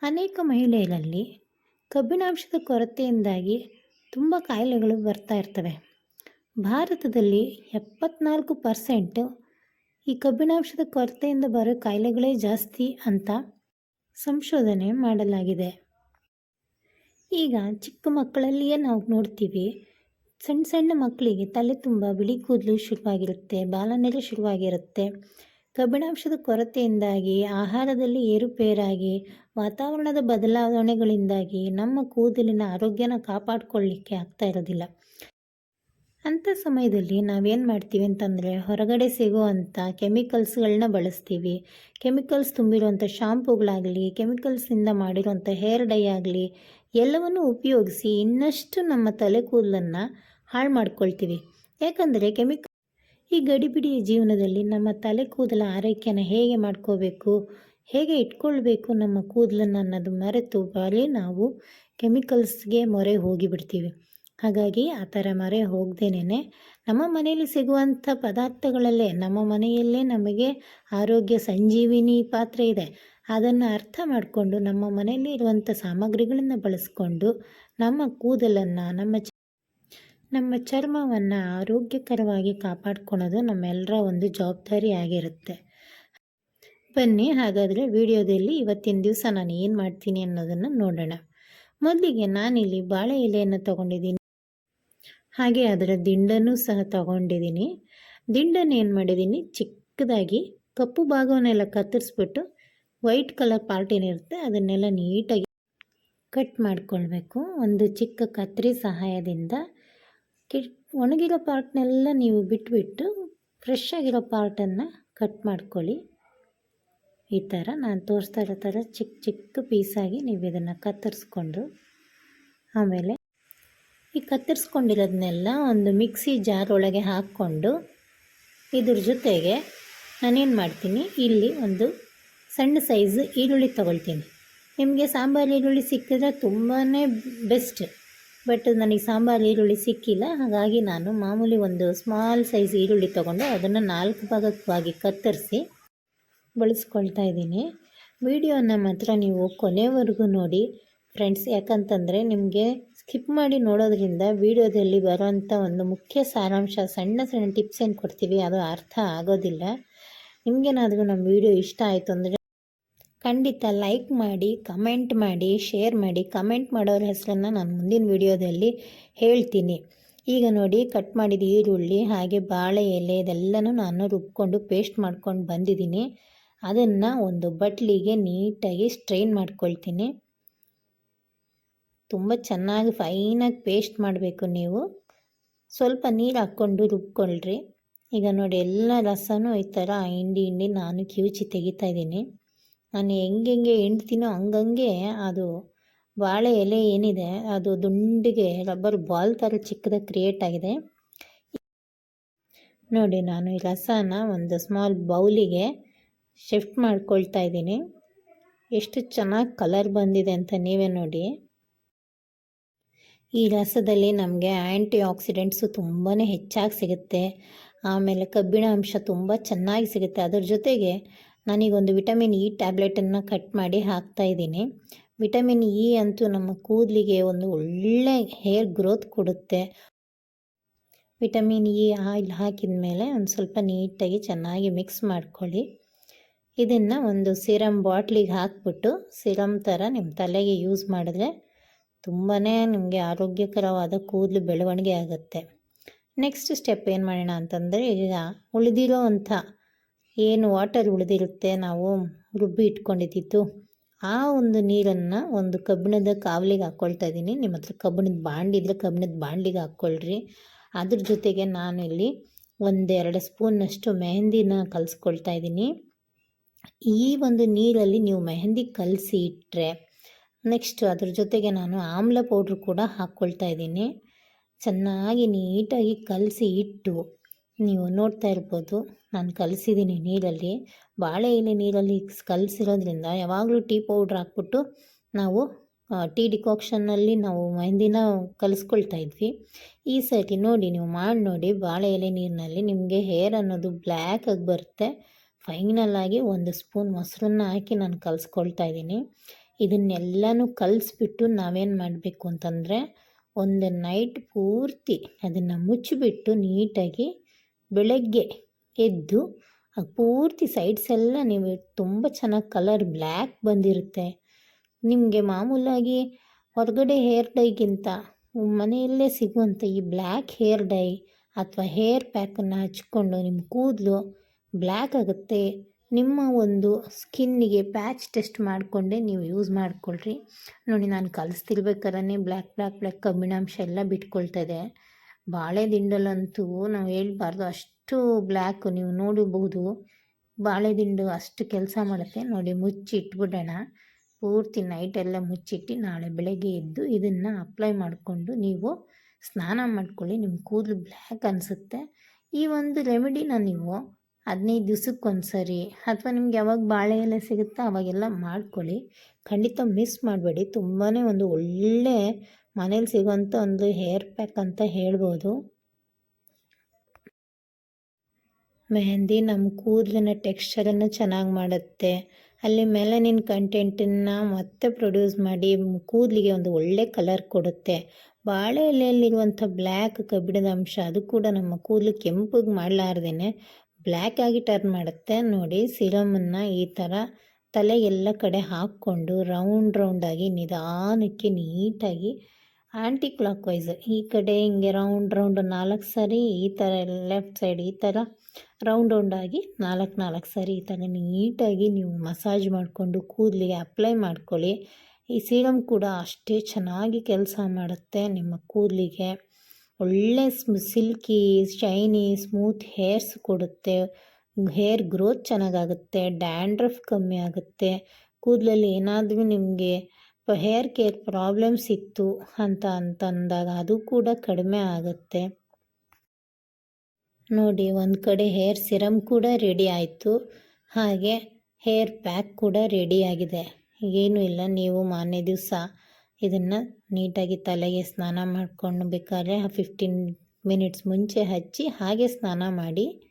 ಅನೇಕ ಮಹಿಳೆಯರಲ್ಲಿ ಕಬ್ಬಿಣಾಂಶದ ಕೊರತೆಯಿಂದಾಗಿ ತುಂಬ ಕಾಯಿಲೆಗಳು ಬರ್ತಾ ಇರ್ತವೆ. ಭಾರತದಲ್ಲಿ 74% ಈ ಕಬ್ಬಿಣಾಂಶದ ಕೊರತೆಯಿಂದ ಬರೋ ಕಾಯಿಲೆಗಳೇ ಜಾಸ್ತಿ ಅಂತ ಸಂಶೋಧನೆ ಮಾಡಲಾಗಿದೆ. ಈಗ ಚಿಕ್ಕ ಮಕ್ಕಳಲ್ಲಿಯೇ ನಾವು ನೋಡ್ತೀವಿ, ಸಣ್ಣ ಸಣ್ಣ ಮಕ್ಕಳಿಗೆ ತಲೆ ತುಂಬ ಬಿಳಿ ಕೂದಲು ಶುರುವಾಗಿರುತ್ತೆ, ಬಾಲನೆಲೆ ಶುರುವಾಗಿರುತ್ತೆ. ಕಬ್ಬಿಣಾಂಶದ ಕೊರತೆಯಿಂದಾಗಿ, ಆಹಾರದಲ್ಲಿ ಏರುಪೇರಾಗಿ, ವಾತಾವರಣದ ಬದಲಾವಣೆಗಳಿಂದಾಗಿ ನಮ್ಮ ಕೂದಲಿನ ಆರೋಗ್ಯನ ಕಾಪಾಡಿಕೊಳ್ಳಿಕ್ಕೆ ಆಗ್ತಾ ಇರೋದಿಲ್ಲ. ಅಂಥ ಸಮಯದಲ್ಲಿ ನಾವೇನು ಮಾಡ್ತೀವಿ ಅಂತಂದರೆ, ಹೊರಗಡೆ ಸಿಗುವಂಥ ಕೆಮಿಕಲ್ಸ್ಗಳನ್ನ ಬಳಸ್ತೀವಿ. ಕೆಮಿಕಲ್ಸ್ ತುಂಬಿರುವಂಥ ಶಾಂಪುಗಳಾಗಲಿ, ಕೆಮಿಕಲ್ಸಿಂದ ಮಾಡಿರುವಂಥ ಹೇರ್ ಡೈ ಆಗಲಿ ಎಲ್ಲವನ್ನು ಉಪಯೋಗಿಸಿ ಇನ್ನಷ್ಟು ನಮ್ಮ ತಲೆ ಕೂದಲನ್ನು ಹಾಳು ಮಾಡ್ಕೊಳ್ತೀವಿ. ಯಾಕಂದರೆ ಈ ಗಡಿಬಿಡಿಯ ಜೀವನದಲ್ಲಿ ನಮ್ಮ ತಲೆ ಕೂದಲ ಆರೈಕೆನ ಹೇಗೆ ಮಾಡ್ಕೋಬೇಕು, ಹೇಗೆ ಇಟ್ಕೊಳ್ಬೇಕು ನಮ್ಮ ಕೂದಲನ್ನು ಅನ್ನೋದು ಮರೆತು ಬರೀ ನಾವು ಕೆಮಿಕಲ್ಸ್ಗೆ ಮೊರೆ ಹೋಗಿಬಿಡ್ತೀವಿ. ಹಾಗಾಗಿ ಆ ಥರ ಮೊರೆ ಹೋಗದೇನೆ ನಮ್ಮ ಮನೆಯಲ್ಲಿ ಸಿಗುವಂಥ ಪದಾರ್ಥಗಳಲ್ಲೇ, ನಮ್ಮ ಮನೆಯಲ್ಲೇ ನಮಗೆ ಆರೋಗ್ಯ ಸಂಜೀವಿನಿ ಪಾತ್ರೆ ಇದೆ, ಅದನ್ನು ಅರ್ಥ ಮಾಡಿಕೊಂಡು ನಮ್ಮ ಮನೆಯಲ್ಲಿ ಇರುವಂಥ ಸಾಮಗ್ರಿಗಳನ್ನು ಬಳಸ್ಕೊಂಡು ನಮ್ಮ ಕೂದಲನ್ನು, ನಮ್ಮ ಚರ್ಮವನ್ನು ಆರೋಗ್ಯಕರವಾಗಿ ಕಾಪಾಡ್ಕೊಳೋದು ನಮ್ಮೆಲ್ಲರ ಒಂದು ಜವಾಬ್ದಾರಿ ಆಗಿರುತ್ತೆ. ಬನ್ನಿ ಹಾಗಾದರೆ ವಿಡಿಯೋದಲ್ಲಿ ಇವತ್ತಿನ ದಿವಸ ನಾನು ಏನು ಮಾಡ್ತೀನಿ ಅನ್ನೋದನ್ನು ನೋಡೋಣ. ಮೊದಲಿಗೆ ನಾನಿಲ್ಲಿ ಬಾಳೆ ಎಲೆಯನ್ನು ತೊಗೊಂಡಿದ್ದೀನಿ, ಹಾಗೆ ಅದರ ದಿಂಡನ್ನು ಸಹ ತೊಗೊಂಡಿದ್ದೀನಿ. ದಿಂಡನ್ನು ಏನು ಮಾಡಿದ್ದೀನಿ, ಚಿಕ್ಕದಾಗಿ ಕಪ್ಪು ಭಾಗವನ್ನೆಲ್ಲ ಕತ್ತರಿಸ್ಬಿಟ್ಟು ವೈಟ್ ಕಲರ್ ಪಾರ್ಟ್ ಏನಿರುತ್ತೆ ಅದನ್ನೆಲ್ಲ ನೀಟಾಗಿ ಕಟ್ ಮಾಡಿಕೊಳ್ಬೇಕು. ಒಂದು ಚಿಕ್ಕ ಕತ್ತರಿ ಸಹಾಯದಿಂದ ಒಣಗಿರೋ ಪಾರ್ಟ್ನೆಲ್ಲ ನೀವು ಬಿಟ್ಬಿಟ್ಟು ಫ್ರೆಶ್ ಆಗಿರೋ ಪಾರ್ಟನ್ನು ಕಟ್ ಮಾಡ್ಕೊಳ್ಳಿ. ಈ ಥರ ನಾನು ತೋರಿಸ್ತಾ ಇರೋ ಥರ ಚಿಕ್ಕ ಚಿಕ್ಕ ಪೀಸಾಗಿ ನೀವು ಇದನ್ನು ಕತ್ತರಿಸ್ಕೊಂಡು, ಆಮೇಲೆ ಈ ಕತ್ತರಿಸ್ಕೊಂಡಿರೋದನ್ನೆಲ್ಲ ಒಂದು ಮಿಕ್ಸಿ ಜಾರ್ ಒಳಗೆ ಹಾಕ್ಕೊಂಡು, ಇದ್ರ ಜೊತೆಗೆ ನಾನೇನು ಮಾಡ್ತೀನಿ, ಇಲ್ಲಿ ಒಂದು ಸಣ್ಣ ಸೈಜ್ ಈರುಳ್ಳಿ ತೊಗೊಳ್ತೀನಿ. ನಿಮಗೆ ಸಾಂಬಾರು ಈರುಳ್ಳಿ ಸಿಕ್ಕಿದ್ರೆ ತುಂಬಾ ಬೆಸ್ಟ್, ಬಟ್ ನನಗೆ ಸಾಂಬಾರು ಈರುಳ್ಳಿ ಸಿಕ್ಕಿಲ್ಲ. ಹಾಗಾಗಿ ನಾನು ಮಾಮೂಲಿ ಒಂದು ಸ್ಮಾಲ್ ಸೈಜ್ ಈರುಳ್ಳಿ ತೊಗೊಂಡು ಅದನ್ನು 4 ಭಾಗವಾಗಿ ಕತ್ತರಿಸಿ ಬಳಸ್ಕೊಳ್ತಾ ಇದ್ದೀನಿ. ವಿಡಿಯೋನ ಮಾತ್ರ ನೀವು ಕೊನೆವರೆಗೂ ನೋಡಿ ಫ್ರೆಂಡ್ಸ್, ಯಾಕಂತಂದರೆ ನಿಮಗೆ ಸ್ಕಿಪ್ ಮಾಡಿ ನೋಡೋದ್ರಿಂದ ವಿಡಿಯೋದಲ್ಲಿ ಬರೋವಂಥ ಒಂದು ಮುಖ್ಯ ಸಾರಾಂಶ, ಸಣ್ಣ ಸಣ್ಣ ಟಿಪ್ಸ್ ಏನು ಕೊಡ್ತೀವಿ ಅದು ಅರ್ಥ ಆಗೋದಿಲ್ಲ. ನಿಮಗೇನಾದರೂ ನಮ್ಮ ವಿಡಿಯೋ ಇಷ್ಟ ಆಯಿತು ಅಂದರೆ ಖಂಡಿತ ಲೈಕ್ ಮಾಡಿ, ಕಮೆಂಟ್ ಮಾಡಿ, ಶೇರ್ ಮಾಡಿ. ಕಮೆಂಟ್ ಮಾಡೋರ ಹೆಸರನ್ನು ನಾನು ಮುಂದಿನ ವಿಡಿಯೋದಲ್ಲಿ ಹೇಳ್ತೀನಿ. ಈಗ ನೋಡಿ, ಕಟ್ ಮಾಡಿದ ಈರುಳ್ಳಿ ಹಾಗೆ ಬಾಳೆ ಎಲೆ ಇದೆಲ್ಲನೂ ನಾನು ರುಬ್ಕೊಂಡು ಪೇಸ್ಟ್ ಮಾಡ್ಕೊಂಡು ಬಂದಿದ್ದೀನಿ. ಅದನ್ನು ಒಂದು ಬಟ್ಲಿಗೆ ನೀಟಾಗಿ ಸ್ಟ್ರೈನ್ ಮಾಡ್ಕೊಳ್ತೀನಿ. ತುಂಬ ಚೆನ್ನಾಗಿ ಫೈನಾಗಿ ಪೇಸ್ಟ್ ಮಾಡಬೇಕು. ನೀವು ಸ್ವಲ್ಪ ನೀರು ಹಾಕ್ಕೊಂಡು ರುಬ್ಕೊಳ್ರಿ. ಈಗ ನೋಡಿ, ಎಲ್ಲ ರಸನೂ ಈ ಥರ ಹಿಂಡಿ ನಾನು ಕಿವುಚಿ ತೆಗಿತಾ ಇದ್ದೀನಿ. ನಾನು ಹೆಂಗೆ ಹಿಂಡ್ತೀನೋ ಹಂಗಂಗೆ ಅದು ಬಾಳೆ ಎಲೆ ಏನಿದೆ ಅದು ದುಂಡಿಗೆ ರಬ್ಬರ್ ಬಾಲ್ ಥರ ಚಿಕ್ಕದಾಗಿ ಕ್ರಿಯೇಟ್ ಆಗಿದೆ. ನೋಡಿ, ನಾನು ಈ ರಸನ ಒಂದು ಸ್ಮಾಲ್ ಬೌಲಿಗೆ ಶಿಫ್ಟ್ ಮಾಡ್ಕೊಳ್ತಾ ಇದ್ದೀನಿ. ಎಷ್ಟು ಚೆನ್ನಾಗಿ ಕಲರ್ ಬಂದಿದೆ ಅಂತ ನೀವೇ ನೋಡಿ. ಈ ರಸದಲ್ಲಿ ನಮಗೆ ಆ್ಯಂಟಿ ಆಕ್ಸಿಡೆಂಟ್ಸು ತುಂಬಾ ಹೆಚ್ಚಾಗಿ ಸಿಗುತ್ತೆ. ಆಮೇಲೆ ಕಬ್ಬಿಣ ಅಂಶ ತುಂಬ ಚೆನ್ನಾಗಿ ಸಿಗುತ್ತೆ. ಅದರ ಜೊತೆಗೆ ನಾನೀಗೊಂದು ವಿಟಮಿನ್ ಇ ಟ್ಯಾಬ್ಲೆಟನ್ನು ಕಟ್ ಮಾಡಿ ಹಾಕ್ತಾಯಿದ್ದೀನಿ. ವಿಟಮಿನ್ ಇ ಅಂತೂ ನಮ್ಮ ಕೂದಲಿಗೆ ಒಂದು ಒಳ್ಳೆ ಹೇರ್ ಗ್ರೋತ್ ಕೊಡುತ್ತೆ. ವಿಟಮಿನ್ ಇ ಆಯಿಲ್ ಹಾಕಿದ ಮೇಲೆ ಒಂದು ಸ್ವಲ್ಪ ನೀಟಾಗಿ ಚೆನ್ನಾಗಿ ಮಿಕ್ಸ್ ಮಾಡ್ಕೊಳ್ಳಿ. ಇದನ್ನು ಒಂದು ಸಿರಮ್ ಬಾಟ್ಲಿಗೆ ಹಾಕ್ಬಿಟ್ಟು ಸಿರಮ್ ಥರ ನಿಮ್ಮ ತಲೆಗೆ ಯೂಸ್ ಮಾಡಿದ್ರೆ ತುಂಬಾ ನಿಮಗೆ ಆರೋಗ್ಯಕರವಾದ ಕೂದಲು ಬೆಳವಣಿಗೆ ಆಗುತ್ತೆ. ನೆಕ್ಸ್ಟ್ ಸ್ಟೆಪ್ ಏನು ಮಾಡೋಣ ಅಂತಂದರೆ, ಈಗ ಉಳಿದಿರೋ ಅಂಥ ಏನು ವಾಟರ್ ಉಳಿದಿರುತ್ತೆ ನಾವು ರುಬ್ಬಿ ಇಟ್ಕೊಂಡಿದ್ದು, ಆ ಒಂದು ನೀರನ್ನು ಒಂದು ಕಬ್ಬಿಣದ ಕಾವಲಿಗೆ ಹಾಕ್ಕೊಳ್ತಾ ಇದ್ದೀನಿ. ನಿಮ್ಮ ಹತ್ರ ಕಬ್ಬಿಣದ ಬಾಂಡಿದ್ರೆ ಕಬ್ಬಿಣದ ಬಾಂಡ್ಲಿಗೆ ಹಾಕ್ಕೊಳ್ರಿ. ಅದ್ರ ಜೊತೆಗೆ ನಾನು ಇಲ್ಲಿ 1-2 ಸ್ಪೂನ್ನಷ್ಟು ಮೆಹಂದಿನ ಕಲಿಸ್ಕೊಳ್ತಾ ಇದ್ದೀನಿ. ಈ ಒಂದು ನೀರಲ್ಲಿ ನೀವು ಮೆಹಂದಿ ಕಲಸಿ ಇಟ್ಟರೆ, ನೆಕ್ಸ್ಟ್ ಅದ್ರ ಜೊತೆಗೆ ನಾನು ಆಮ್ಲ ಪೌಡ್ರ್ ಕೂಡ ಹಾಕ್ಕೊಳ್ತಾ ಇದ್ದೀನಿ. ಚೆನ್ನಾಗಿ ನೀಟಾಗಿ ಕಲಸಿ ಇಟ್ಟು, ನೀವು ನೋಡ್ತಾ ಇರ್ಬೋದು ನಾನು ಕಲಸಿದ್ದೀನಿ ನೀರಲ್ಲಿ. ಬಾಳೆ ಎಲೆ ನೀರಲ್ಲಿ ಕಲಸಿರೋದ್ರಿಂದ ಯಾವಾಗಲೂ ಟೀ ಪೌಡ್ರ್ ಹಾಕ್ಬಿಟ್ಟು ನಾವು ಟೀ ಡಿಕಾಕ್ಷನ್ನಲ್ಲಿ ನಾವು ಮೆಹಂದಿನ ಕಲಿಸ್ಕೊಳ್ತಾ ಇದ್ವಿ. ಈ ಸರಿ ನೋಡಿ, ನೀವು ಮಾಡಿ ನೋಡಿ, ಬಾಳೆ ಎಲೆ ನೀರಿನಲ್ಲಿ ನಿಮಗೆ ಹೇರ್ ಅನ್ನೋದು ಬ್ಲ್ಯಾಕಾಗಿ ಬರುತ್ತೆ. ಫೈನಲಾಗಿ 1 ಸ್ಪೂನ್ ಮೊಸರನ್ನ ಹಾಕಿ ನಾನು ಕಲಿಸ್ಕೊಳ್ತಾ ಇದ್ದೀನಿ. ಇದನ್ನೆಲ್ಲನೂ ಕಲಿಸ್ಬಿಟ್ಟು ನಾವೇನು ಮಾಡಬೇಕು ಅಂತಂದರೆ ಒಂದು ನೈಟ್ ಪೂರ್ತಿ ಅದನ್ನು ಮುಚ್ಚಿಬಿಟ್ಟು ನೀಟಾಗಿ ಬೆಳಗ್ಗೆ ಎದ್ದು ಪೂರ್ತಿ ಸೈಡ್ಸ್ ಎಲ್ಲ ನೀವು ತುಂಬ ಚೆನ್ನಾಗಿ ಕಲರ್ ಬ್ಲ್ಯಾಕ್ ಬಂದಿರುತ್ತೆ. ನಿಮಗೆ ಮಾಮೂಲಾಗಿ ಹೊರಗಡೆ ಹೇರ್ ಡೈಗಿಂತ ಮನೆಯಲ್ಲೇ ಸಿಗುವಂಥ ಈ ಬ್ಲ್ಯಾಕ್ ಹೇರ್ ಡೈ ಅಥವಾ ಹೇರ್ ಪ್ಯಾಕನ್ನು ಹಚ್ಕೊಂಡು ನಿಮ್ಮ ಕೂದಲು ಬ್ಲ್ಯಾಕ್ ಆಗುತ್ತೆ. ನಿಮ್ಮ ಒಂದು ಸ್ಕಿನ್ನಿಗೆ ಪ್ಯಾಚ್ ಟೆಸ್ಟ್ ಮಾಡಿಕೊಂಡೇ ನೀವು ಯೂಸ್ ಮಾಡಿಕೊಳ್ಳ್ರಿ. ನೋಡಿ, ನಾನು ಕಲಿಸ್ತಿರ್ಬೇಕಾದ್ರೆ ಬ್ಲ್ಯಾಕ್ ಕಬ್ಬಿಣಾಂಶ ಎಲ್ಲ ಬಿಟ್ಕೊಳ್ತದೆ. ಬಾಳೆ ದಿಂಡಲ್ಲಂತೂ ನಾವು ಹೇಳ್ಬಾರ್ದು, ಅಷ್ಟು ಬ್ಲ್ಯಾಕ್ ನೀವು ನೋಡಬಹುದು. ಬಾಳೆ ದಿಂಡು ಅಷ್ಟು ಕೆಲಸ ಮಾಡುತ್ತೆ. ನೋಡಿ, ಮುಚ್ಚಿಟ್ಬಿಡೋಣ. ಪೂರ್ತಿ ನೈಟೆಲ್ಲ ಮುಚ್ಚಿಟ್ಟು ನಾಳೆ ಬೆಳಗ್ಗೆ ಎದ್ದು ಇದನ್ನು ಅಪ್ಲೈ ಮಾಡಿಕೊಂಡು ನೀವು ಸ್ನಾನ ಮಾಡ್ಕೊಳ್ಳಿ. ನಿಮ್ಮ ಕೂದಲು ಬ್ಲ್ಯಾಕ್ ಅನಿಸುತ್ತೆ. ಈ ಒಂದು ರೆಮಿಡಿನ ನೀವು 15 ದಿವಸಕ್ಕೊಂದು ಸರಿ ಅಥವಾ ನಿಮ್ಗೆ ಯಾವಾಗ ಬಾಳೆ ಎಲೆ ಸಿಗುತ್ತೋ ಅವಾಗೆಲ್ಲ ಮಾಡ್ಕೊಳ್ಳಿ. ಖಂಡಿತ ಮಿಸ್ ಮಾಡಬೇಡಿ. ತುಂಬಾ ಒಂದು ಒಳ್ಳೆ ಮನೇಲಿ ಸಿಗೋಂಥ ಒಂದು ಹೇರ್ ಪ್ಯಾಕ್ ಅಂತ ಹೇಳ್ಬೋದು. ಮೆಹಂದಿ ನಮ್ಮ ಕೂದಲಿನ ಟೆಕ್ಸ್ಚರನ್ನು ಚೆನ್ನಾಗಿ ಮಾಡುತ್ತೆ. ಅಲ್ಲಿ ಮೆಲನಿನ್ ಕಂಟೆಂಟನ್ನು ಮತ್ತೆ ಪ್ರೊಡ್ಯೂಸ್ ಮಾಡಿ ಕೂದಲಿಗೆ ಒಂದು ಒಳ್ಳೆ ಕಲರ್ ಕೊಡುತ್ತೆ. ಬಾಳೆ ಎಲೆಯಲ್ಲಿರುವಂಥ ಬ್ಲ್ಯಾಕ್ ಕಬ್ಬಿಣದ ಅಂಶ ಅದು ಕೂಡ ನಮ್ಮ ಕೂದಲು ಕೆಂಪಗೆ ಮಾಡಲಾರ್ದೇ ಬ್ಲ್ಯಾಕ್ ಆಗಿ ಟರ್ನ್ ಮಾಡುತ್ತೆ. ನೋಡಿ, ಸಿರಮನ್ನು ಈ ಥರ ತಲೆಗೆಲ್ಲ ಕಡೆ ಹಾಕ್ಕೊಂಡು ರೌಂಡಾಗಿ ನಿಧಾನಕ್ಕೆ ನೀಟಾಗಿ ಆ್ಯಂಟಿ ಕ್ಲಾಕ್ ವೈಸ್ ಈ ಕಡೆ ಹಿಂಗೆ ರೌಂಡ್ 4 ಸಾರಿ, ಈ ಥರ ಲೆಫ್ಟ್ ಸೈಡ್ ಈ ಥರ ರೌಂಡಾಗಿ 4 ಸಾರಿ ಈ ಥರ ನೀಟಾಗಿ ನೀವು ಮಸಾಜ್ ಮಾಡಿಕೊಂಡು ಕೂದಲಿಗೆ ಅಪ್ಲೈ ಮಾಡ್ಕೊಳ್ಳಿ. ಈ ಸೀರಮ್ ಕೂಡ ಅಷ್ಟೇ ಚೆನ್ನಾಗಿ ಕೆಲಸ ಮಾಡುತ್ತೆ. ನಿಮ್ಮ ಕೂದಲಿಗೆ ಒಳ್ಳೆ ಸಿಲ್ಕಿ, ಶೈನಿ, ಸ್ಮೂತ್ ಹೇರ್ಸ್ ಕೊಡುತ್ತೆ. ಹೇರ್ ಗ್ರೋತ್ ಚೆನ್ನಾಗಾಗುತ್ತೆ. ಡ್ಯಾಂಡ್ರಫ್ ಕಮ್ಮಿ ಆಗುತ್ತೆ. ಕೂದಲಲ್ಲಿ ಏನಾದರೂ ನಿಮಗೆ ಹೇರ್ ಕೇರ್ ಪ್ರಾಬ್ಲಮ್ಸ್ ಇತ್ತು ಅಂತಂದಾಗ ಅದು ಕೂಡ ಕಡಿಮೆ ಆಗುತ್ತೆ. ನೋಡಿ, ಒಂದು ಕಡೆ ಹೇರ್ ಸಿರಮ್ ಕೂಡ ರೆಡಿ ಆಯಿತು, ಹಾಗೆ ಹೇರ್ ಪ್ಯಾಕ್ ಕೂಡ ರೆಡಿಯಾಗಿದೆ. ಏನೂ ಇಲ್ಲ, ನೀವು ಮಾರನೇ ದಿವಸ ಇದನ್ನು ನೀಟಾಗಿ ತಲೆಗೆ ಸ್ನಾನ ಮಾಡ್ಕೊಂಡು ಬೇಕಾದ್ರೆ 15 ಮಿನಿಟ್ಸ್ ಮುಂಚೆ ಹಚ್ಚಿ ಹಾಗೆ ಸ್ನಾನ ಮಾಡಿ